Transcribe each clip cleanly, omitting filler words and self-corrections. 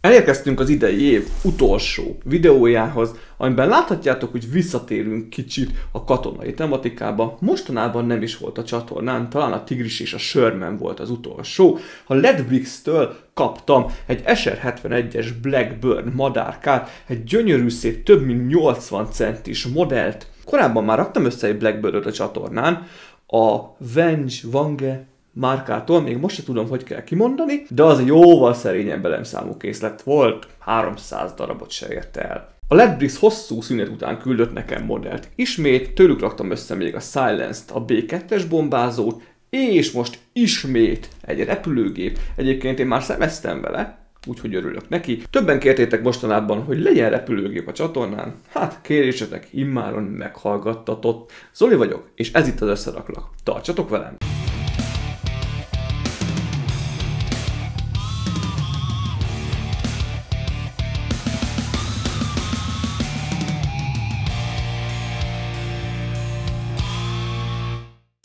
Elérkeztünk az idei év utolsó videójához, amiben láthatjátok, hogy visszatérünk kicsit a katonai tematikába. Mostanában nem is volt a csatornán, talán a Tigris és a Sherman volt az utolsó. A Ledbrix-től kaptam egy SR-71-es Blackburn madárkát, egy gyönyörű szép, több mint 80 centis modellt. Korábban már raktam össze egy Blackburn-öt a csatornán, a Vange márkától, még most sem tudom, hogy kell kimondani, de az egy jóval szerényebb elemszámú készlet volt, 300 darabot se ért el. A Ledbrix hosszú szünet után küldött nekem modellt ismét, tőlük raktam össze még a Silenced, a B2-es bombázót, és most ismét egy repülőgép. Egyébként én már szemeztem vele, úgyhogy örülök neki. Többen kértétek mostanában, hogy legyen repülőgép a csatornán. Hát kérésetek immáron meghallgattatott. Zoli vagyok, és ez itt az Összeraklak. Tartsatok velem!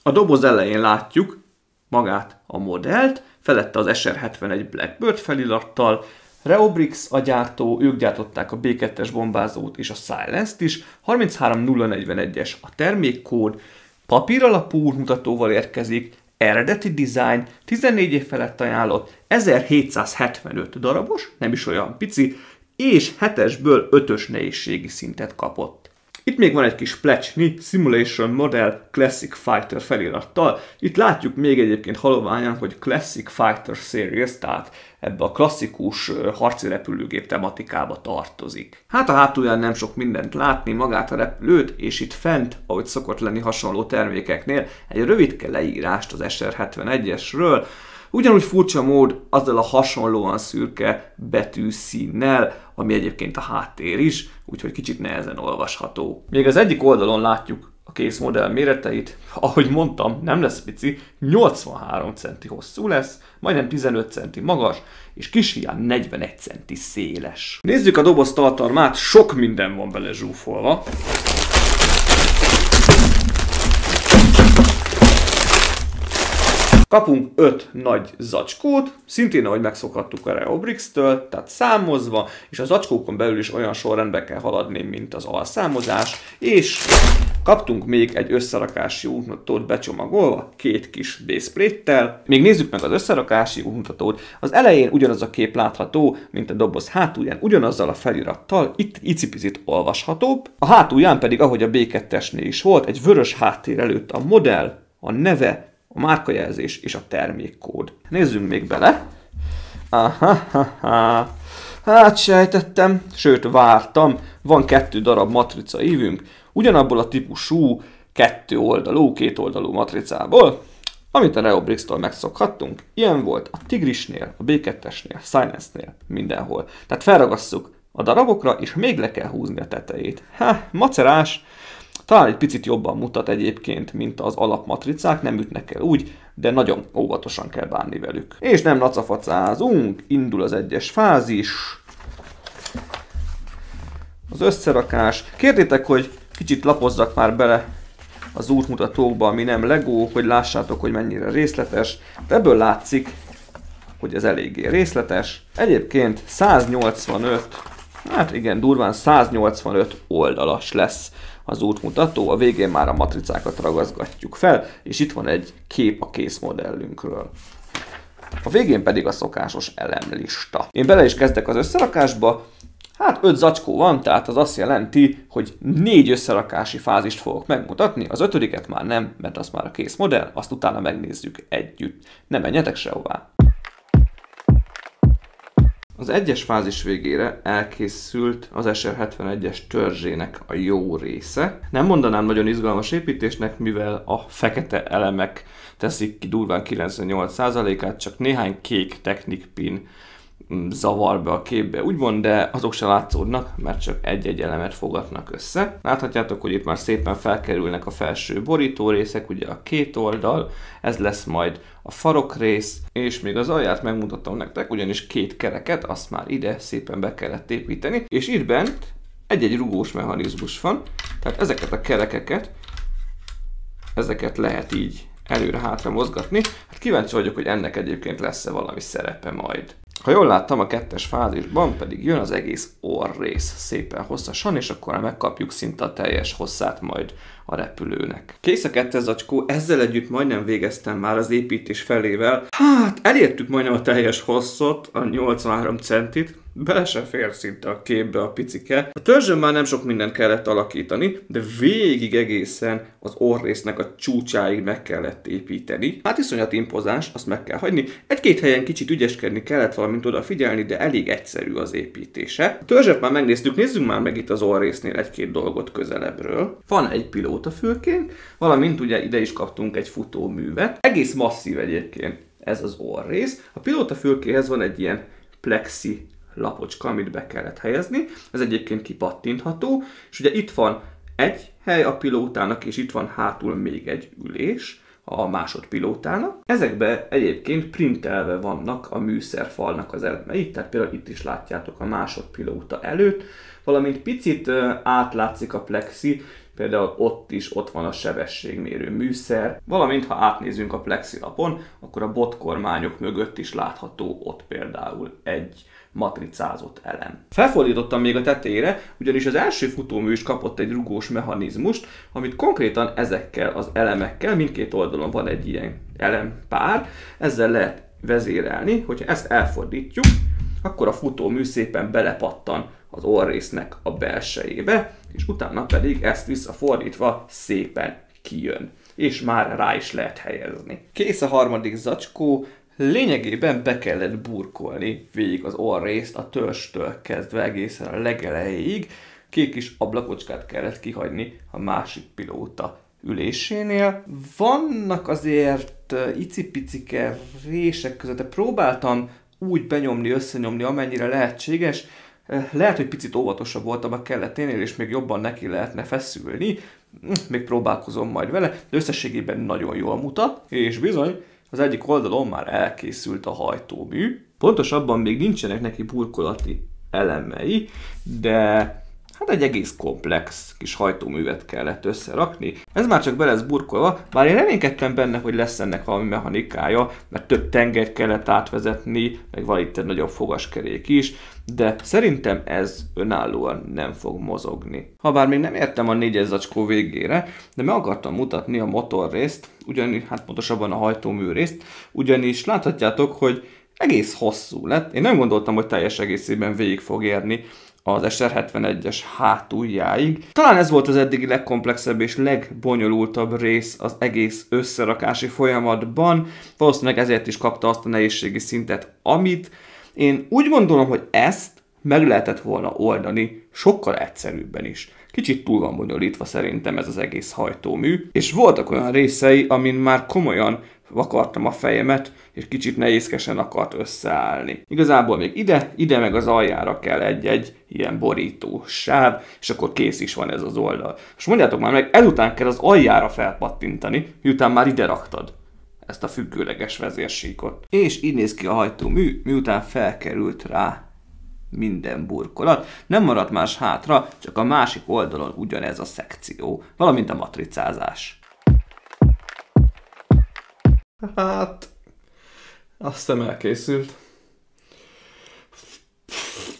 A doboz elején látjuk magát a modellt, felette az SR-71 Blackbird felirattal, Reobrix a gyártó, ők gyártották a B2-es bombázót és a Silenced is, 33041-es a termékkód, papíralapú útmutatóval érkezik, eredeti design, 14 év felett ajánlott, 1775 darabos, nem is olyan pici, és 7-esből 5-ös nehézségi szintet kapott. Itt még van egy kis plecsni Simulation Model Classic Fighter felirattal. Itt látjuk még egyébként haloványan, hogy Classic Fighter Series, tehát ebbe a klasszikus harci repülőgép tematikába tartozik. Hát a hátulján nem sok mindent látni, magát a repülőt, és itt fent, ahogy szokott lenni hasonló termékeknél, egy rövidke leírást az SR-71-esről. Ugyanúgy furcsa mód azzal a hasonlóan szürke betűszínnel, ami egyébként a háttér is, úgyhogy kicsit nehezen olvasható. Még az egyik oldalon látjuk a kész modell méreteit. Ahogy mondtam, nem lesz pici, 83 centi hosszú lesz, majdnem 15 centi magas, és kis hiány 41 centi széles. Nézzük a doboz tartalmát, sok minden van bele zsúfolva. Kapunk 5 nagy zacskót, szintén ahogy megszokhattuk a Reobrix-től, tehát számozva, és a zacskókon belül is olyan sorrendbe kell haladni, mint az alszámozás, és kaptunk még egy összerakási útmutatót becsomagolva, 2 kis B-sprayttel. Még nézzük meg az összerakási útmutatót. Az elején ugyanaz a kép látható, mint a doboz hátulján, ugyanazzal a felirattal, itt icipicit olvashatóbb. A hátulján pedig, ahogy a B2-esnél is volt, egy vörös háttér előtt a modell, a neve, a márkajelzés és a termékkód. Nézzünk még bele. Hát sejtettem, sőt vártam, van 2 darab matrica ívünk, ugyanabból a típusú 2 oldalú matricából, amit a Reobrix-tól megszokhattunk. Ilyen volt a Tigrisnél, a B2-esnél, Silencednél, mindenhol. Tehát felragasszuk a darabokra, és még le kell húzni a tetejét. Macerás. Talán egy picit jobban mutat egyébként, mint az alapmatricák, nem ütnek el úgy, de nagyon óvatosan kell bánni velük. És nem nacafacázunk, indul az egyes fázis, az összerakás. Kértétek, hogy kicsit lapozzak már bele az útmutatókba, ami nem Lego, hogy lássátok, hogy mennyire részletes. De ebből látszik, hogy ez eléggé részletes. Egyébként 185, hát igen, durván 185 oldalas lesz az útmutató, a végén már a matricákat ragaszgatjuk fel, és itt van egy kép a kész modellünkről. A végén pedig a szokásos elemlista. Én bele is kezdek az összerakásba, hát 5 zacskó van, tehát az azt jelenti, hogy 4 összerakási fázist fogok megmutatni, az 5-et már nem, mert az már a kész modell, azt utána megnézzük együtt. Ne menjetek sehová! Az egyes fázis végére elkészült az SR-71-es törzsének a jó része. Nem mondanám nagyon izgalmas építésnek, mivel a fekete elemek teszik ki durván 98%-át, csak néhány kék technikpin zavar be a képbe, úgymond, de azok se látszódnak, mert csak egy-egy elemet fogatnak össze. Láthatjátok, hogy itt már szépen felkerülnek a felső borító részek, ugye a 2 oldal, ez lesz majd a farokrész, és még az alját megmutatom nektek, ugyanis 2 kereket, azt már ide szépen be kellett építeni, és itt bent egy-egy rugós mechanizmus van, tehát ezeket a kerekeket, ezeket lehet így előre-hátra mozgatni. Hát kíváncsi vagyok, hogy ennek egyébként lesz-e valami szerepe majd. Ha jól láttam, a 2-es fázisban pedig jön az egész orrrész szépen hosszasan, és akkor megkapjuk szinte a teljes hosszát majd a repülőnek. Kész a 2 zacskó, ezzel együtt majdnem végeztem már az építés felével. Hát, elértük majdnem a teljes hosszot, a 83 centit, bele se fér szinte a képbe a picike. A törzsön már nem sok mindent kellett alakítani, de végig egészen az orrésznek a csúcsáig meg kellett építeni. Hát iszonyat impozáns, azt meg kell hagyni. Egy-két helyen kicsit ügyeskedni kellett, valamint odafigyelni, de elég egyszerű az építése. A törzset már megnéztük, nézzünk már meg itt az orrésznél egy-két dolgot közelebbről. Van egy pilótafülkénk, valamint ugye ide is kaptunk egy futóművet. Egész masszív egyébként ez az orrész. A pilótafülkéhez van egy ilyen plexi lapocska, amit be kellett helyezni. Ez egyébként kipattintható, és ugye itt van egy hely a pilótának, és itt van hátul még egy ülés a másodpilótának. Ezekbe egyébként printelve vannak a műszerfalnak az elemei, tehát például itt is látjátok a másodpilóta előtt, valamint picit átlátszik a plexi, például ott van a sebességmérő műszer, valamint ha átnézünk a plexilapon, akkor a botkormányok mögött is látható ott például egy matricázott elem. Felfordítottam még a tetejére, ugyanis az első futómű is kapott egy rugós mechanizmust, amit konkrétan ezekkel az elemekkel, mindkét oldalon van egy ilyen elempár, ezzel lehet vezérelni, hogyha ezt elfordítjuk, akkor a futómű szépen belepattan az orrésznek a belsejébe, és utána pedig ezt visszafordítva szépen kijön, és már rá is lehet helyezni. Kész a harmadik zacskó, lényegében be kellett burkolni végig az orrészt a törzstől kezdve egészen a legelejéig, két kis ablakocskát kellett kihagyni a másik pilóta ülésénél. Vannak azért icipicike rések között, de próbáltam úgy benyomni, összenyomni, amennyire lehetséges. Lehet, hogy picit óvatosabb voltam a kelleténél, és még jobban neki lehetne feszülni. Még próbálkozom majd vele, de összességében nagyon jól mutat, és bizony, az egyik oldalon már elkészült a hajtómű. Pontosabban még nincsenek neki burkolati elemei, de hát egy egész komplex kis hajtóművet kellett összerakni. Ez már csak be lesz burkolva, bár én reménykedtem benne, hogy lesz ennek valami mechanikája, mert több tengelyt kellett átvezetni, meg van itt egy nagyobb fogaskerék is, de szerintem ez önállóan nem fog mozogni. Habár még nem értem a 4-es zacskó végére, de meg akartam mutatni a motorrészt, hát pontosabban a hajtómű részt, ugyanis láthatjátok, hogy egész hosszú lett. Én nem gondoltam, hogy teljes egészében végig fog érni az SR-71-es hátuljáig. Talán ez volt az eddigi legkomplexebb és legbonyolultabb rész az egész összerakási folyamatban. Valószínűleg ezért is kapta azt a nehézségi szintet, amit én úgy gondolom, hogy ezt meg lehetett volna oldani sokkal egyszerűbben is. Kicsit túl van bonyolítva szerintem ez az egész hajtómű, és voltak olyan részei, amin már komolyan vakartam a fejemet, és kicsit nehézkesen akart összeállni. Igazából még ide meg az aljára kell egy-egy ilyen borító sáv, és akkor kész is van ez az oldal. És mondjátok már meg, ezután kell az aljára felpattintani, miután már ide raktad ezt a függőleges vezérsíkot. És így néz ki a hajtómű, miután felkerült rá minden burkolat. Nem maradt más hátra, csak a másik oldalon ugyanez a szekció, valamint a matricázás. Hát, azt hiszem elkészült.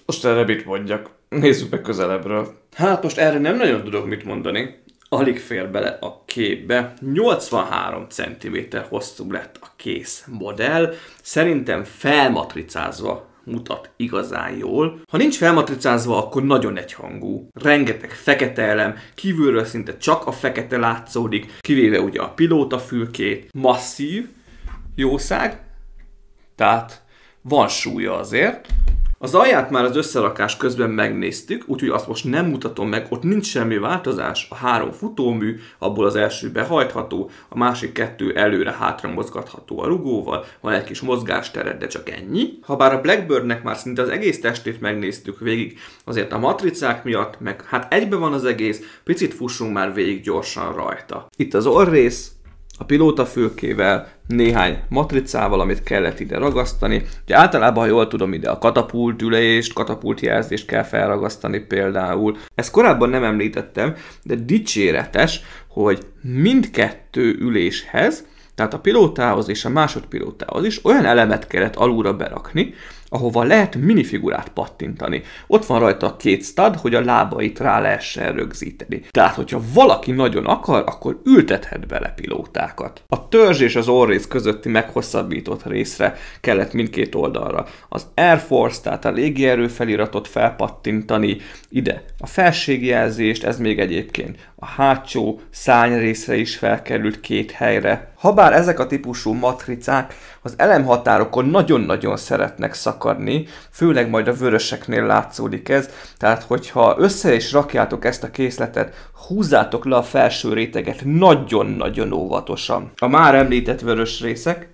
Most erre mit mondjak? Nézzük meg közelebbről. Hát most erre nem nagyon tudok mit mondani. Alig fér bele a képbe. 83 cm hosszú lett a kész modell. Szerintem felmatricázva mutat igazán jól. Ha nincs felmatricázva, akkor nagyon egyhangú. Rengeteg fekete elem, kívülről szinte csak a fekete látszódik, kivéve ugye a pilótafülkét. Masszív jószág, tehát van súlya azért. Az alját már az összerakás közben megnéztük, úgyhogy azt most nem mutatom meg, ott nincs semmi változás. A 3 futómű, abból az első behajtható, a másik 2 előre-hátra mozgatható a rugóval, van egy kis mozgástered, de csak ennyi. Habár a Blackbirdnek már szinte az egész testét megnéztük végig, azért a matricák miatt, meg hát egybe van az egész, picit fussunk már végig gyorsan rajta. Itt az orrész, a pilótafülkével, néhány matricával, amit kellett ide ragasztani. Ugye általában, ha jól tudom, ide a katapultülést, katapultjelzést kell felragasztani például. Ezt korábban nem említettem, de dicséretes, hogy mindkettő üléshez, tehát a pilótához és a másodpilótához is olyan elemet kellett alulra berakni, ahova lehet minifigurát pattintani. Ott van rajta a két stud, hogy a lábait rá lehessen rögzíteni. Tehát, hogyha valaki nagyon akar, akkor ültethet bele pilótákat. A törzs és az orrész közötti meghosszabbított részre kellett mindkét oldalra az Air Force, tehát a légierő feliratot felpattintani, ide a felségjelzést, ez még egyébként a hátsó szárnyrészre is felkerült két helyre. Habár ezek a típusú matricák az elemhatárokon nagyon-nagyon szeretnek szakadni, főleg majd a vöröseknél látszódik ez, tehát hogyha össze is rakjátok ezt a készletet, húzzátok le a felső réteget nagyon-nagyon óvatosan. A már említett vörös részek,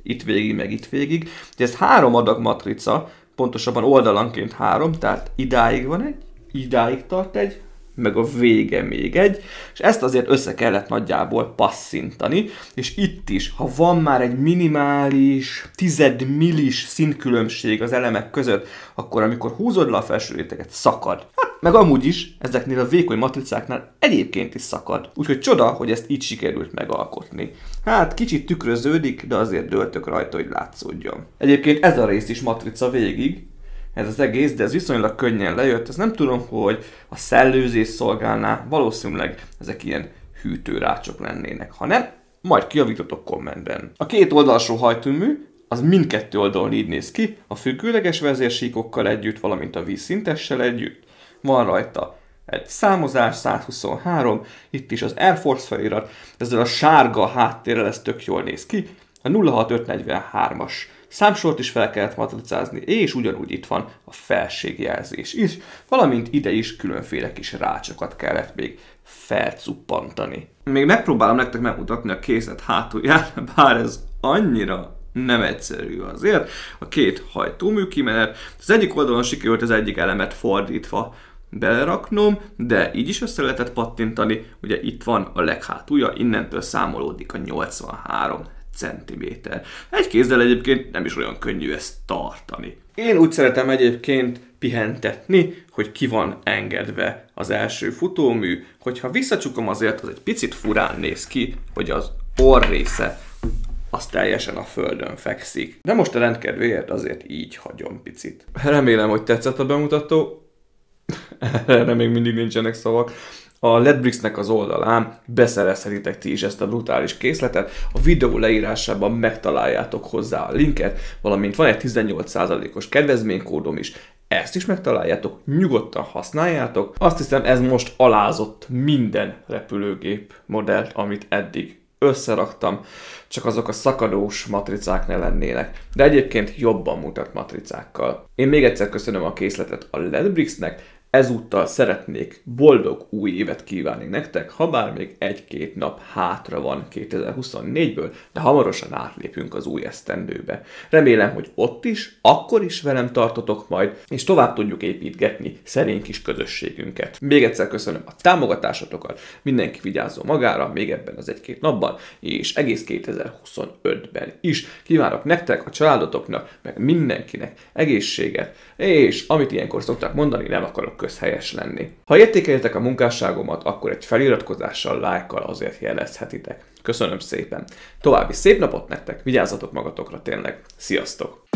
itt végig, meg itt végig, de ez 3 adag matrica, pontosabban oldalanként 3, tehát idáig van egy, idáig tart egy, meg a vége még egy, és ezt azért össze kellett nagyjából passzintani, és itt is, ha van már egy minimális, 10 millis színkülönbség az elemek között, akkor amikor húzod le a felső réteget, szakad. Hát, meg amúgy is, ezeknél a vékony matricáknál egyébként is szakad. Úgyhogy csoda, hogy ezt így sikerült megalkotni. Hát kicsit tükröződik, de azért döltök rajta, hogy látszódjon. Egyébként ez a rész is matrica végig, ez az egész, de ez viszonylag könnyen lejött, ez nem tudom, hogy a szellőzés szolgálná, valószínűleg ezek ilyen hűtőrácsok lennének. Ha nem, majd kijavítotok kommentben. A két oldalsó hajtómű, az mindkettő oldalon így néz ki, a függőleges vezérsíkokkal együtt, valamint a vízszintessel együtt. Van rajta egy számozás, 123, itt is az Air Force felirat, ezzel a sárga háttérrel ez tök jól néz ki, a 06543-as számsort is fel kellett matricázni, és ugyanúgy itt van a felségjelzés is, valamint ide is különféle kis rácsokat kellett még felcuppantani. Még megpróbálom nektek megmutatni a készlet hátulját, bár ez annyira nem egyszerű azért. A két hajtómű kimenet, az egyik oldalon sikerült az egyik elemet fordítva beleraknom, de így is össze lehetett pattintani, ugye itt van a leghátulja, innentől számolódik a 83 cm. Egy kézzel egyébként nem is olyan könnyű ezt tartani. Én úgy szeretem egyébként pihentetni, hogy ki van engedve az első futómű, hogyha visszacsukom azért, az egy picit furán néz ki, hogy az orr része az teljesen a földön fekszik. De most a rendkedvéért azért így hagyom picit. Remélem, hogy tetszett a bemutató. Erre még mindig nincsenek szavak. A Ledbrixnek az oldalán beszerezhetitek ti is ezt a brutális készletet, a videó leírásában megtaláljátok hozzá a linket, valamint van egy 18%-os kedvezménykódom is, ezt is megtaláljátok, nyugodtan használjátok. Azt hiszem, ez most alázott minden repülőgép modellt, amit eddig összeraktam, csak azok a szakadós matricák ne lennének, de egyébként jobban mutat matricákkal. Én még egyszer köszönöm a készletet a Ledbrixnek, ezúttal szeretnék boldog új évet kívánni nektek, habár még 1-2 nap hátra van 2024-ből, de hamarosan átlépünk az új esztendőbe. Remélem, hogy ott is, akkor is velem tartotok majd, és tovább tudjuk építgetni szerény kis közösségünket. Még egyszer köszönöm a támogatásotokat, mindenki vigyázzon magára, még ebben az 1-2 napban, és egész 2025-ben is. Kívánok nektek, a családotoknak, meg mindenkinek egészséget, és amit ilyenkor szokták mondani, nem akarok közhelyes lenni. Ha értékelitek a munkásságomat, akkor egy feliratkozással, lájkkal azért jelezhetitek. Köszönöm szépen. További szép napot nektek, vigyázzatok magatokra tényleg. Sziasztok!